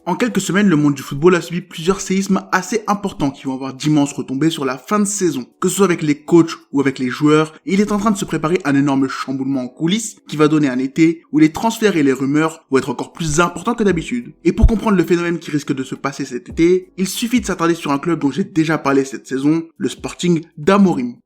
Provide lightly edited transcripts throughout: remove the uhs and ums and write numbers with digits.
En quelques semaines, le monde du football a subi plusieurs séismes assez importants qui vont avoir d'immenses retombées sur la fin de saison. Que ce soit avec les coachs ou avec les joueurs, il est en train de se préparer un énorme chamboulement en coulisses qui va donner un été où les transferts et les rumeurs vont être encore plus importants que d'habitude. Et pour comprendre le phénomène qui risque de se passer cet été, il suffit de s'attarder sur un club dont j'ai déjà parlé cette saison, le Sporting d'Amorim.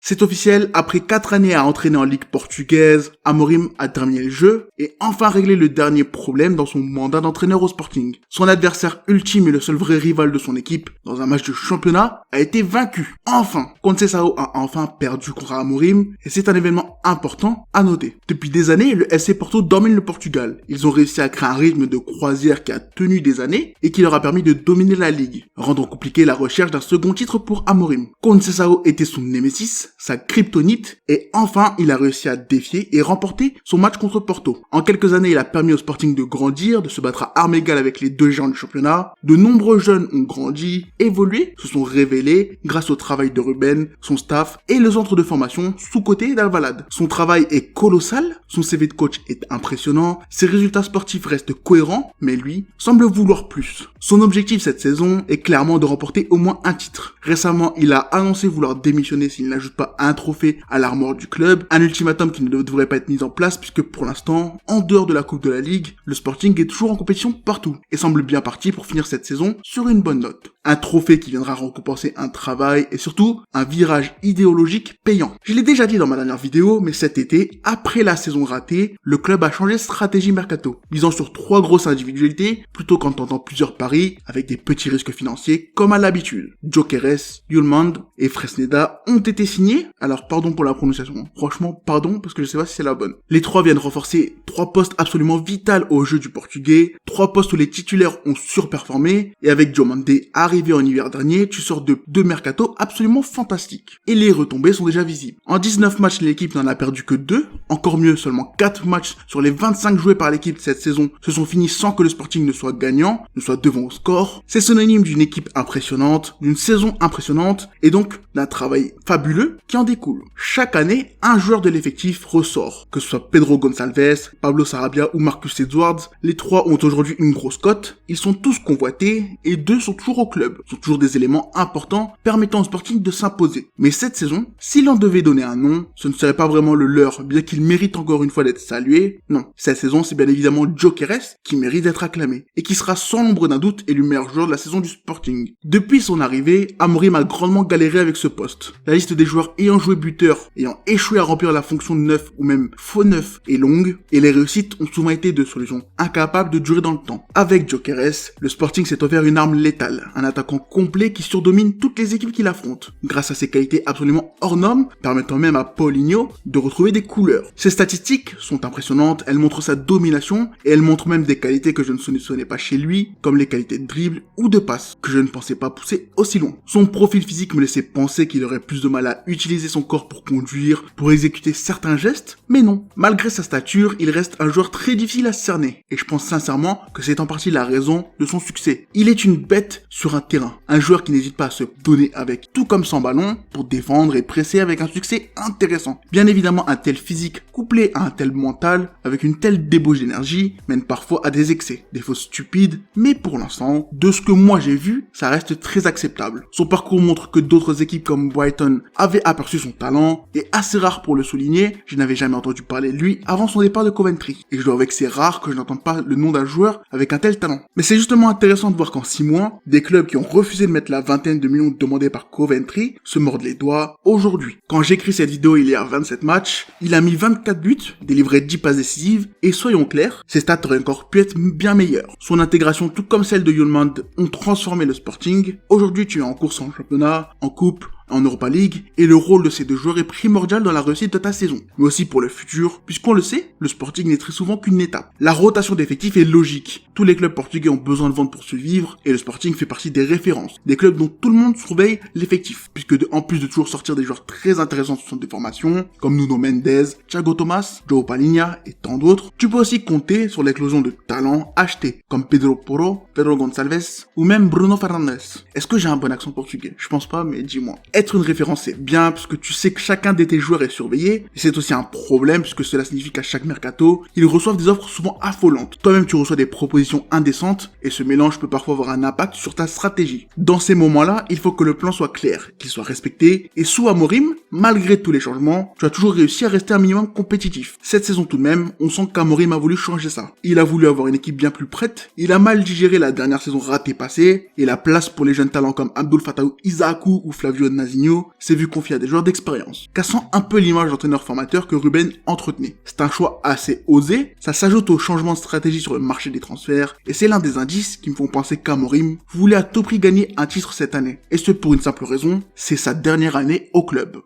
C'est officiel, après 4 années à entraîner en Ligue portugaise, Amorim a terminé le jeu et enfin réglé le dernier problème dans son mandat d'entraîneur au Sporting. Son adversaire ultime et le seul vrai rival de son équipe dans un match de championnat a été vaincu. Enfin, Conceição a enfin perdu contre Amorim et c'est un événement important à noter. Depuis des années, le FC Porto domine le Portugal. Ils ont réussi à créer un rythme de croisière qui a tenu des années et qui leur a permis de dominer la Ligue, rendant compliqué la recherche d'un second titre pour Amorim. Conceição était son némésis, sa kryptonite, et enfin il a réussi à défier et remporter son match contre Porto. En quelques années, il a permis au Sporting de grandir, de se battre à armes égales avec les deux géants du championnat. De nombreux jeunes ont grandi, évolué, se sont révélés grâce au travail de Ruben, son staff et le centre de formation sous-coté d'Alvalade. Son travail est colossal, son CV de coach est impressionnant, ses résultats sportifs restent cohérents, mais lui semble vouloir plus. Son objectif cette saison est clairement de remporter au moins un titre. Récemment, il a annoncé vouloir démissionner s'il n'ajoute pas un trophée à l'armoire du club, un ultimatum qui ne devrait pas être mis en place puisque pour l'instant, en dehors de la Coupe de la Ligue, le Sporting est toujours en compétition partout et semble bien parti pour finir cette saison sur une bonne note. Un trophée qui viendra récompenser un travail et surtout un virage idéologique payant. Je l'ai déjà dit dans ma dernière vidéo, mais cet été, après la saison ratée, le club a changé de stratégie mercato, misant sur 3 grosses individualités plutôt qu'en tentant plusieurs paris avec des petits risques financiers comme à l'habitude. Gyökeres, Hjulmand et Fresneda ont été signés. Alors pardon pour la prononciation, franchement pardon parce que je sais pas si c'est la bonne. Les 3 viennent renforcer 3 postes absolument vitaux au jeu du portugais, 3 postes où les titulaires ont surperformé, et avec Diomande arrivé en hiver dernier, tu sors de 2 mercato absolument fantastiques. Et les retombées sont déjà visibles. En 19 matchs, l'équipe n'en a perdu que 2, encore mieux, seulement 4 matchs sur les 25 joués par l'équipe cette saison se sont finis sans que le Sporting ne soit gagnant, ne soit devant au score. C'est synonyme d'une équipe impressionnante, d'une saison impressionnante, et donc d'un travail fabuleux qui en découle. Chaque année, un joueur de l'effectif ressort. Que ce soit Pedro Gonçalves, Pablo Sarabia ou Marcus Edwards, les 3 ont aujourd'hui une grosse cote, ils sont tous convoités et 2 sont toujours au club. Sont toujours des éléments importants permettant au Sporting de s'imposer. Mais cette saison, s'il en devait donner un nom, ce ne serait pas vraiment le leur, bien qu'il mérite encore une fois d'être salué. Non, cette saison, c'est bien évidemment Gyökeres qui mérite d'être acclamé et qui sera sans l'ombre d'un doute élu meilleur joueur de la saison du Sporting. Depuis son arrivée, Amorim a grandement galéré avec ce poste. La liste des joueurs ayant joué buteur, ayant échoué à remplir la fonction de neuf ou même faux neuf est longue, et les réussites ont souvent été de solutions incapables de durer dans le temps. Avec Gyökeres, le Sporting s'est offert une arme létale, un attaquant complet qui surdomine toutes les équipes qu'il affronte, grâce à ses qualités absolument hors normes, permettant même à Paulinho de retrouver des couleurs. Ses statistiques sont impressionnantes, elles montrent sa domination, et elles montrent même des qualités que je ne soupçonnais pas chez lui, comme les qualités de dribble ou de passe, que je ne pensais pas pousser aussi loin. Son profil physique me laissait penser qu'il aurait plus de mal à utiliser son corps pour conduire, pour exécuter certains gestes, mais non. Malgré sa stature, il reste un joueur très difficile à cerner, et je pense sincèrement que c'est en partie la raison de son succès. Il est une bête sur un terrain, un joueur qui n'hésite pas à se donner avec tout comme sans ballon pour défendre et presser avec un succès intéressant. Bien évidemment, un tel physique couplé à un tel mental, avec une telle débauche d'énergie, mène parfois à des excès, des fautes stupides, mais pour l'instant, de ce que moi j'ai vu, ça reste très acceptable. Son parcours montre que d'autres équipes comme Brighton avaient aperçu son talent, et assez rare pour le souligner, je n'avais jamais entendu parler de lui avant son départ de Coventry, et je dois avouer que c'est rare que je n'entende pas le nom d'un joueur avec un tel talent. Mais c'est justement intéressant de voir qu'en 6 mois, des clubs qui ont refusé de mettre la vingtaine de millions demandés par Coventry se mordent les doigts aujourd'hui. Quand j'écris cette vidéo il y a 27 matchs, il a mis 24 buts, délivré 10 passes décisives, et soyons clairs, ses stats auraient encore pu être bien meilleures. Son intégration, tout comme celle de Hjulmand, ont transformé le Sporting. Aujourd'hui, tu es en course en championnat, en coupe, en Europa League, et le rôle de ces deux joueurs est primordial dans la réussite de ta saison, mais aussi pour le futur, puisqu'on le sait, le Sporting n'est très souvent qu'une étape. La rotation d'effectifs est logique. Tous les clubs portugais ont besoin de vendre pour survivre, et le Sporting fait partie des références, des clubs dont tout le monde surveille l'effectif, puisque en plus de toujours sortir des joueurs très intéressants sur des formations, comme Nuno Mendes, Thiago Thomas, João Palhinha et tant d'autres, tu peux aussi compter sur l'éclosion de talents achetés, comme Pedro Porro, Pedro Gonçalves, ou même Bruno Fernandes. Est-ce que j'ai un bon accent portugais? Je pense pas, mais dis-moi. Être une référence c'est bien, puisque tu sais que chacun de tes joueurs est surveillé, et c'est aussi un problème, puisque cela signifie qu'à chaque mercato, ils reçoivent des offres souvent affolantes. Toi-même tu reçois des propositions indécentes, et ce mélange peut parfois avoir un impact sur ta stratégie. Dans ces moments-là, il faut que le plan soit clair, qu'il soit respecté, et sous Amorim, malgré tous les changements, tu as toujours réussi à rester un minimum compétitif. Cette saison tout de même, on sent qu'Amorim a voulu changer ça. Il a voulu avoir une équipe bien plus prête, il a mal digéré la dernière saison ratée passée, et la place pour les jeunes talents comme Abdul Fattah Issahaku ou Flavio Nazinho s'est vu confier à des joueurs d'expérience, cassant un peu l'image d'entraîneur-formateur que Ruben entretenait. C'est un choix assez osé, ça s'ajoute au changement de stratégie sur le marché des transferts, et c'est l'un des indices qui me font penser qu'Amorim voulait à tout prix gagner un titre cette année. Et ce pour une simple raison, c'est sa dernière année au club.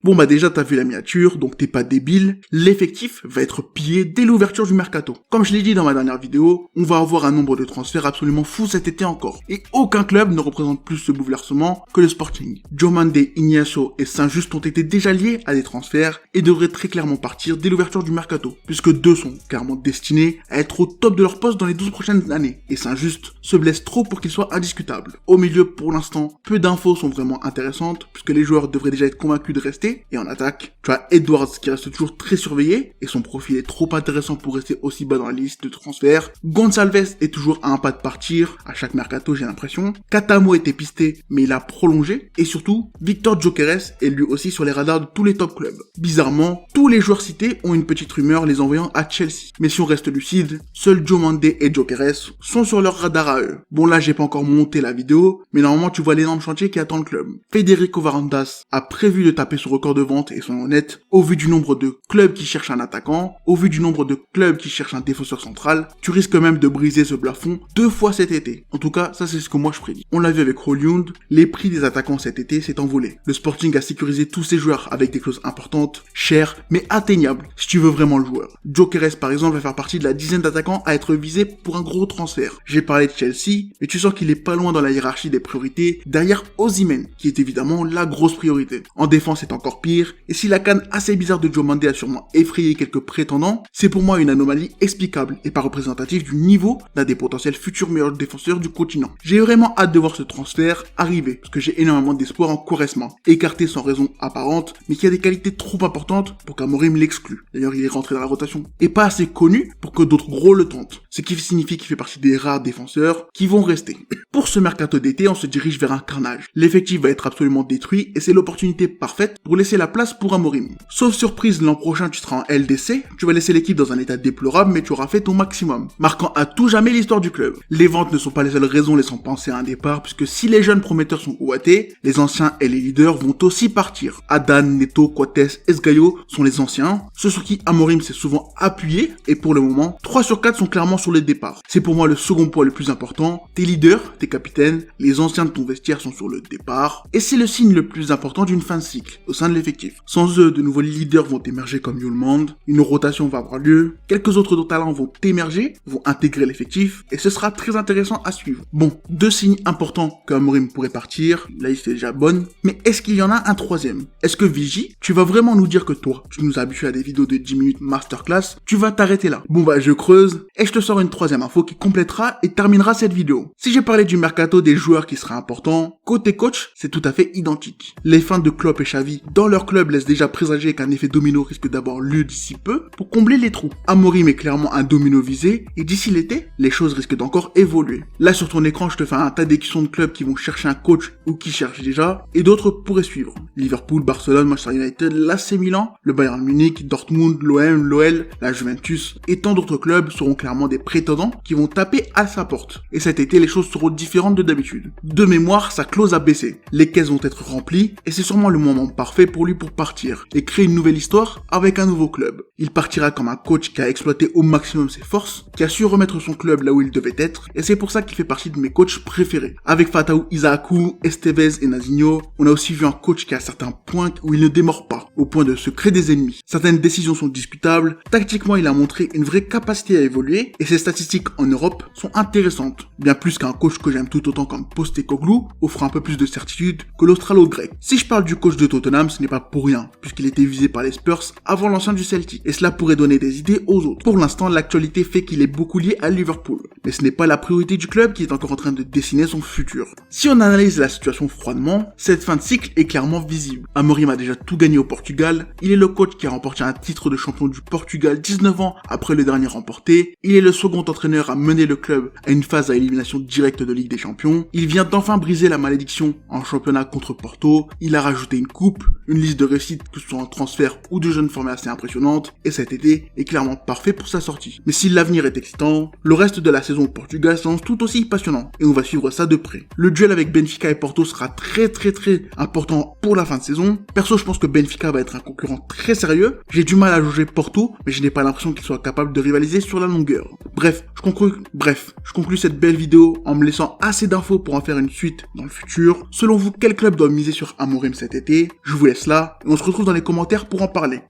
Bon bah déjà t'as vu la miniature, donc t'es pas débile, l'effectif va être pillé dès l'ouverture du mercato. Comme je l'ai dit dans ma dernière vidéo, on va avoir un nombre de transferts absolument fou cet été encore. Et aucun club ne représente plus ce bouleversement que le Sporting. Diomande, Ignacio et Saint-Just ont été déjà liés à des transferts et devraient très clairement partir dès l'ouverture du mercato, puisque deux sont clairement destinés à être au top de leur poste dans les 12 prochaines années. Et Saint-Just se blesse trop pour qu'il soit indiscutable. Au milieu, pour l'instant, peu d'infos sont vraiment intéressantes, puisque les joueurs devraient déjà être convaincus de rester. Et en attaque, tu as Edwards qui reste toujours très surveillé, et son profil est trop intéressant pour rester aussi bas dans la liste de transferts. Gonçalves est toujours à un pas de partir, à chaque mercato j'ai l'impression. Catamo était pisté, mais il a prolongé. Et surtout, Victor Gyökeres est lui aussi sur les radars de tous les top clubs. Bizarrement, tous les joueurs cités ont une petite rumeur les envoyant à Chelsea. Mais si on reste lucide, seuls Diomande et Gyökeres sont sur leur radar à eux. Bon là j'ai pas encore monté la vidéo, mais normalement tu vois l'énorme chantier qui attend le club. Federico Varandas a prévu de taper son record de vente et soyons honnêtes, au vu du nombre de clubs qui cherchent un attaquant, au vu du nombre de clubs qui cherchent un défenseur central, tu risques même de briser ce plafond 2 fois cet été. En tout cas, ça c'est ce que moi je prédis. On l'a vu avec Højlund, les prix des attaquants cet été s'est envolé. Le Sporting a sécurisé tous ses joueurs avec des clauses importantes, chères, mais atteignables, si tu veux vraiment le joueur. Gyökeres par exemple va faire partie de la dizaine d'attaquants à être visés pour un gros transfert. J'ai parlé de Chelsea, mais tu sens qu'il est pas loin dans la hiérarchie des priorités, derrière Osimhen, qui est évidemment la grosse priorité. En défense c'est encore pire, et si la canne assez bizarre de Diomande a sûrement effrayé quelques prétendants, c'est pour moi une anomalie explicable et pas représentative du niveau d'un des potentiels futurs meilleurs défenseurs du continent. J'ai vraiment hâte de voir ce transfert arriver, parce que j'ai énormément d'espoir en Quaresma, écarté sans raison apparente, mais qui a des qualités trop importantes pour qu'Amorim l'exclue. D'ailleurs il est rentré dans la rotation, et pas assez connu pour que d'autres gros le tentent, ce qui signifie qu'il fait partie des rares défenseurs qui vont rester. Pour ce mercato d'été, on se dirige vers un carnage. L'effectif va être absolument détruit, et c'est l'opportunité parfaite pour laisser la place pour Amorim. Sauf surprise, l'an prochain tu seras en LDC, tu vas laisser l'équipe dans un état déplorable mais tu auras fait ton maximum, marquant à tout jamais l'histoire du club. Les ventes ne sont pas les seules raisons laissant penser à un départ, puisque si les jeunes prometteurs sont ouatés, les anciens et les leaders vont aussi partir. Adan, Neto, Coates, Esgaio sont les anciens, ceux sur qui Amorim s'est souvent appuyé, et pour le moment, 3 sur 4 sont clairement sur les départs. C'est pour moi le second point le plus important, tes leaders, tes capitaines, les anciens de ton vestiaire sont sur le départ, et c'est le signe le plus important d'une fin de cycle, au sein de l'effectif. Sans eux, de nouveaux leaders vont émerger comme Yulmand, une rotation va avoir lieu, quelques autres talents vont émerger, vont intégrer l'effectif, et ce sera très intéressant à suivre. Bon, 2 signes importants qu'Amorim pourrait partir, la liste est déjà bonne, mais est-ce qu'il y en a un troisième? Est-ce que Vigie, tu vas vraiment nous dire que toi, tu nous as habitués à des vidéos de 10 minutes masterclass, tu vas t'arrêter là? Bon bah je creuse, et je te sors une troisième info qui complétera et terminera cette vidéo. Si j'ai parlé du mercato des joueurs qui seraient importants, côté coach, c'est tout à fait identique. Les fins de Klopp et Xavi dans leur club laissent déjà présager qu'un effet domino risque d'avoir lieu d'ici peu pour combler les trous. Amorim est clairement un domino visé, et d'ici l'été, les choses risquent d'encore évoluer. Là sur ton écran, je te fais un tas d'équations de clubs qui vont chercher un coach ou qui cherchent déjà, et d'autres pourraient suivre. Liverpool, Barcelone, Manchester United, l'AC Milan, le Bayern Munich, Dortmund, l'OM, l'OL, la Juventus, et tant d'autres clubs seront clairement des des prétendants qui vont taper à sa porte. Et cet été, les choses seront différentes de d'habitude. De mémoire, sa clause a baissé. Les caisses vont être remplies et c'est sûrement le moment parfait pour lui pour partir et créer une nouvelle histoire avec un nouveau club. Il partira comme un coach qui a exploité au maximum ses forces, qui a su remettre son club là où il devait être, et c'est pour ça qu'il fait partie de mes coachs préférés. Avec Fatau Isaakou, Estevez et Nazinho, on a aussi vu un coach qui a certains points où il ne démord pas, au point de se créer des ennemis. Certaines décisions sont discutables, tactiquement il a montré une vraie capacité à évoluer, et ses statistiques en Europe sont intéressantes. Bien plus qu'un coach que j'aime tout autant comme Postecoglou, offre un peu plus de certitude que l'Australo-grec. Si je parle du coach de Tottenham, ce n'est pas pour rien, puisqu'il était visé par les Spurs avant l'ancien du Celtic, et cela pourrait donner des idées aux autres. Pour l'instant, l'actualité fait qu'il est beaucoup lié à Liverpool, mais ce n'est pas la priorité du club qui est encore en train de dessiner son futur. Si on analyse la situation froidement, cette fin de cycle est clairement visible. Amorim a déjà tout gagné au Portugal, il est le coach qui a remporté un titre de champion du Portugal 19 ans après le dernier remporté, il est le second entraîneur à mener le club à une phase à élimination directe de Ligue des Champions, il vient d'enfin briser la malédiction en championnat contre Porto, il a rajouté une coupe, une liste de réussites que ce soit en transfert ou de jeunes formés assez impressionnante, et cet été est clairement parfait pour sa sortie. Mais si l'avenir est excitant, le reste de la saison au Portugal s'annonce tout aussi passionnant, et on va suivre ça de près. Le duel avec Benfica et Porto sera très important pour la fin de saison. Perso, je pense que Benfica va être un concurrent très sérieux. J'ai du mal à juger Porto, mais je n'ai pas l'impression qu'il soit capable de rivaliser sur la longueur. Bref, je conclus cette belle vidéo en me laissant assez d'infos pour en faire une suite dans le futur. Selon vous, quel club doit miser sur Amorim cet été? Je vous laisse là, et on se retrouve dans les commentaires pour en parler.